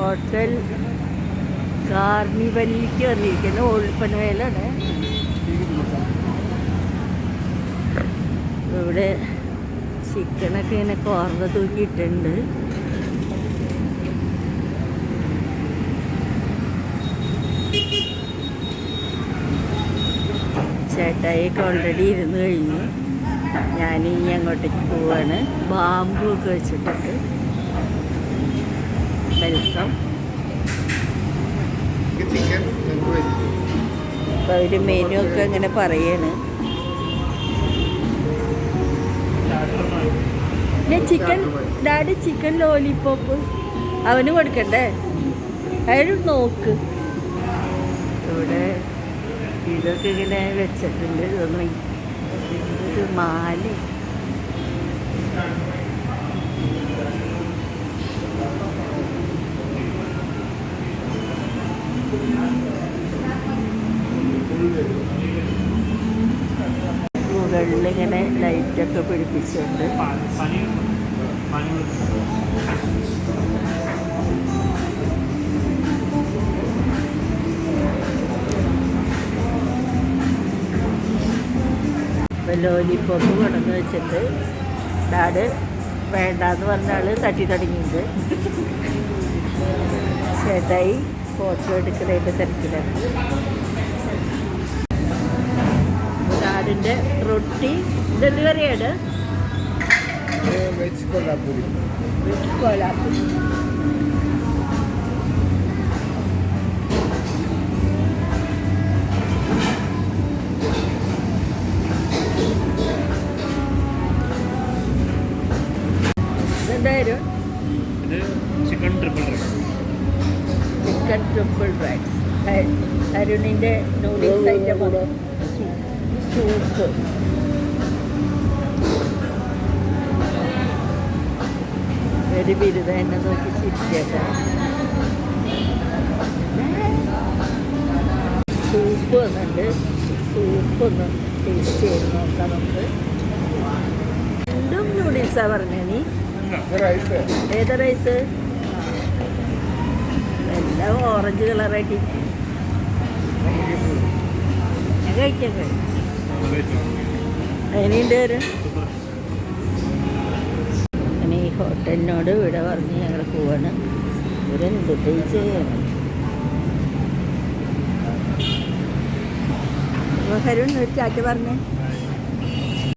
Hotel കാർണിവലിലേക്ക് വന്നിരിക്കുന്ന ഓൾപ്പനവേലാണ്. ഇവിടെ ചിക്കനൊക്കെ ഇങ്ങനെ കോർന്ന് തൂക്കിയിട്ടുണ്ട്. ചേട്ടായിക്ക് ഓൾറെഡി ഇരുന്ന് കഴിഞ്ഞു. ഞാനിനി അങ്ങോട്ടേക്ക് പോവാണ്. ബാമ്പു ഒക്കെ വെച്ചിട്ടുണ്ട്. വെൽക്കം. അപ്പോൾ അവർ മെനു ഒക്കെ ഇങ്ങനെ പറയാണ്. ചിക്കൻ ഡാഡി ചിക്കൻ ലോലിപോപ്പ് അവന് കൊടുക്കണ്ടേ? അയാൾ നോക്ക്. ഇവിടെ ഇതൊക്കെ ഇങ്ങനെ വെച്ചിട്ടുണ്ട്. ഇതൊന്നും ഒരു മാല. മുകളിലിങ്ങനെ ലൈറ്റൊക്കെ പിടിപ്പിച്ചിട്ടുണ്ട്. ഇപ്പം ലോലിപോപ്പ് കൊണ്ടുവന്ന് വെച്ചിട്ട് ഡാഡ് വേണ്ടാന്ന് പറഞ്ഞാൽ തട്ടി തുടങ്ങിയത്. ചേട്ടായി ഫോട്ടോ എടുക്കുന്നതിൻ്റെ തിരക്കിലാണ്. ഡാഡിൻ്റെ റൊട്ടി ഇതെന്ത് കറിയാണ്? വെജ് കൊലാപ്പൂരി. എന്തായാലും ചിക്കൻ ട്രിപ്പിൾ റൈസ്. അരുണിൻ്റെ നൂഡിൽസ് ഐറ്റം സൂപ്പ്. ഒരു ബിരുദ എന്നെ നോക്കി ചിരിക്കട്ടെ. സൂപ്പ് വന്നിട്ട് സൂപ്പ് ഒന്ന് ടേസ്റ്റ് ചെയ്ത് നോക്കാം നമുക്ക്. രണ്ടും നൂഡിൽസാണ് പറഞ്ഞ നീ? ഏതാ റൈസ്? എല്ലാം ഓറഞ്ച് കളറായിട്ട് ഞാൻ കഴിക്കാൻ കഴിയും. അതിനുണ്ട് വരും. അങ്ങനെ ഈ ഹോട്ടലിനോട് ഇവിടെ പറഞ്ഞ് ഞങ്ങൾ പോവാണ്. ഇവരെന്ത് ചെയ്യണം? ഹരുൺ ഒരു ചാറ്റ് പറഞ്ഞേ.